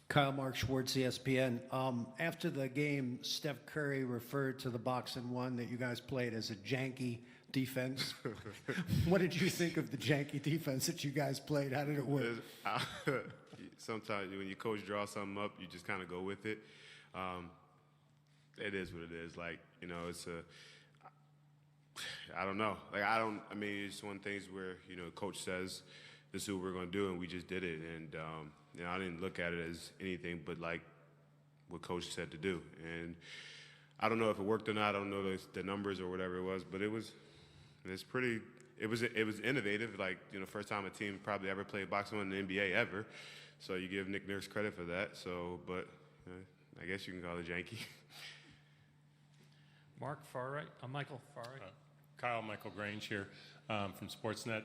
Kyle Mark Schwartz, ESPN. After the game, Steph Curry referred to the Boxing One that you guys played as a janky defense. What did you think of the janky defense that you guys played? How did it work? Sometimes when your coach draws something up, you just kind of go with it. It is what it is. Like, you know, it's I don't know. Like, I mean, it's one of the things where, you know, coach says, this is what we're going to do, and we just did it. And, you know, I didn't look at it as anything but, like, what coach said to do. And I don't know if it worked or not. I don't know the numbers or whatever it was, but it was innovative. Like, you know, first time a team probably ever played boxing in the NBA ever. So you give Nick Nurse credit for that. So, but I guess you can call it janky. Mark, far right. Michael, far right. Kyle, Michael Grange here from Sportsnet.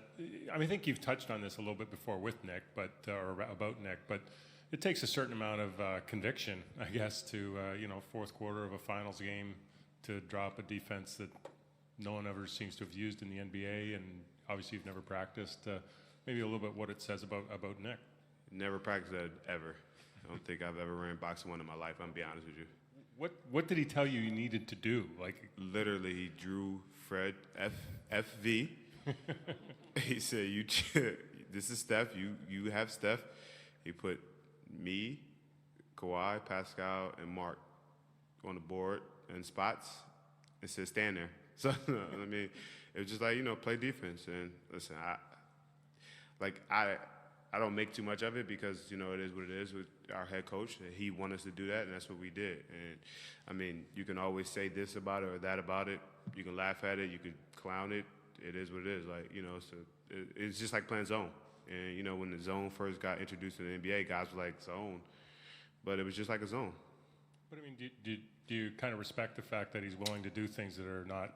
I mean, I think you've touched on this a little bit before with Nick, or about Nick, but it takes a certain amount of conviction, I guess, to, you know, fourth quarter of a finals game to drop a defense that no one ever seems to have used in the NBA, and obviously you've never practiced. Maybe a little bit what it says about Nick. Never practiced that ever. I don't think I've ever ran boxing one in my life, I'm gonna be honest with you. What did he tell you needed to do? Like, literally, he drew Fred FV. He said, this is Steph, you have Steph. He put me, Kawhi, Pascal, and Mark on the board in spots and said, stand there. So, I mean, it was just like, you know, play defense. And listen, I don't make too much of it because, you know, it is what it is with our head coach. He wanted us to do that, and that's what we did. And, I mean, you can always say this about it or that about it. You can laugh at it. You can clown it. It is what it is. Like, you know, so it's just like playing zone. And, you know, when the zone first got introduced in the NBA, guys were like, zone. But it was just like a zone. But, I mean, do you kind of respect the fact that he's willing to do things that are not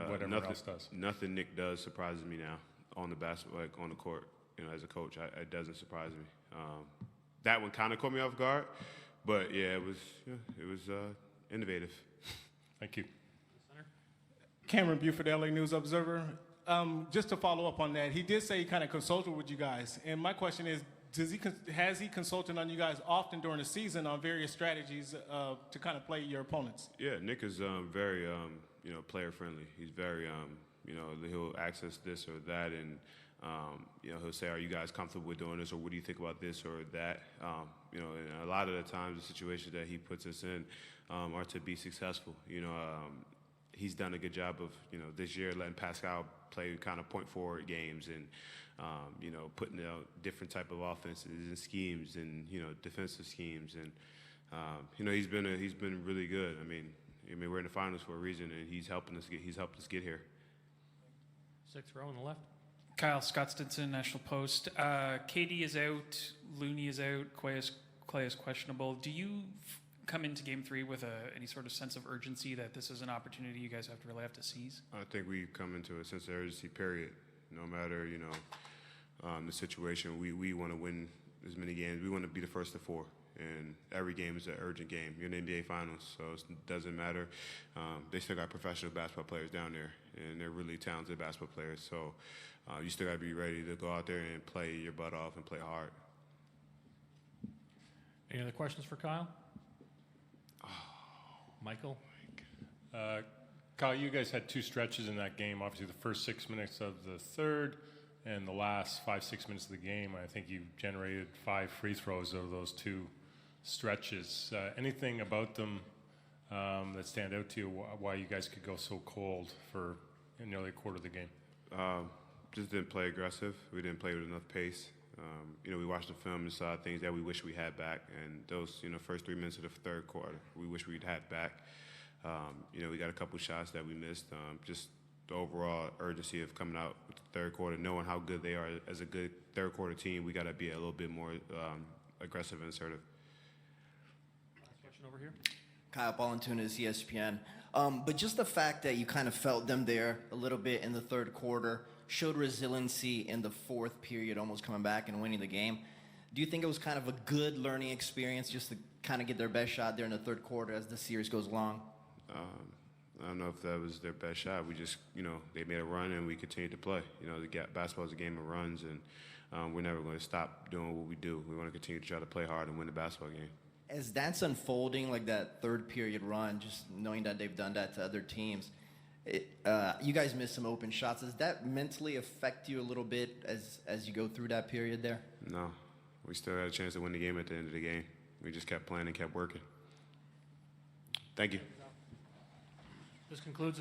what everyone else does? Nothing Nick does surprises me now on the basketball, like on the court. You know, as a coach, it doesn't surprise me. That one kind of caught me off guard, but yeah, it was innovative. Thank you. Cameron Buford, LA News Observer. Just to follow up on that, he did say he kind of consulted with you guys, and my question is, has he consulted on you guys often during the season on various strategies to kind of play your opponents? Yeah, Nick is very you know, player friendly. He's very you know, he'll access this or that, and you know, he'll say, are you guys comfortable with doing this, or what do you think about this or that? You know, and a lot of the times the situations that he puts us in are to be successful. You know, he's done a good job of, you know, this year letting Pascal play kind of point forward games and, you know, putting out different type of offenses and schemes and, you know, defensive schemes. And, you know, he's been really good. I mean, we're in the finals for a reason, and he's helped us get here. Sixth row on the left. Kyle, Scott Stinson, National Post. KD is out, Looney is out, Clay is questionable. Do you come into Game 3 with any sort of sense of urgency that this is an opportunity you guys really have to seize? I think we come into a sense of urgency, period. No matter, you know, the situation, we want to win as many games. We want to be the first to 4. And every game is an urgent game. You're in the NBA Finals, so it doesn't matter. They still got professional basketball players down there, and they're really talented basketball players. So you still got to be ready to go out there and play your butt off and play hard. Any other questions for Kyle? Michael? Kyle, you guys had 2 stretches in that game. Obviously, the first 6 minutes of the third and the last 5-6 minutes of the game. I think you generated 5 free throws out of those 2 stretches. Anything about them that stand out to you, why you guys could go so cold for nearly a quarter of the game? Just didn't play aggressive. We didn't play with enough pace. You know, we watched the film and saw things that we wish we had back, and those, you know, first 3 minutes of the third quarter, we wish we'd had back. You know, we got a couple shots that we missed. Just the overall urgency of coming out with the third quarter, knowing how good they are as a good third quarter team, we got to be a little bit more aggressive and assertive. Last question over here. Kyle Ballantunas, ESPN. But just the fact that you kind of felt them there a little bit in the third quarter, showed resiliency in the fourth period, almost coming back and winning the game. Do you think it was kind of a good learning experience just to kind of get their best shot there in the third quarter as the series goes along? I don't know if that was their best shot. We just, you know, they made a run and we continued to play. You know, basketball is a game of runs, and we're never going to stop doing what we do. We want to continue to try to play hard and win the basketball game. As that's unfolding, like that third period run, just knowing that they've done that to other teams, you guys missed some open shots. Does that mentally affect you a little bit as you go through that period there? No, we still had a chance to win the game at the end of the game. We just kept playing and kept working. Thank you. This concludes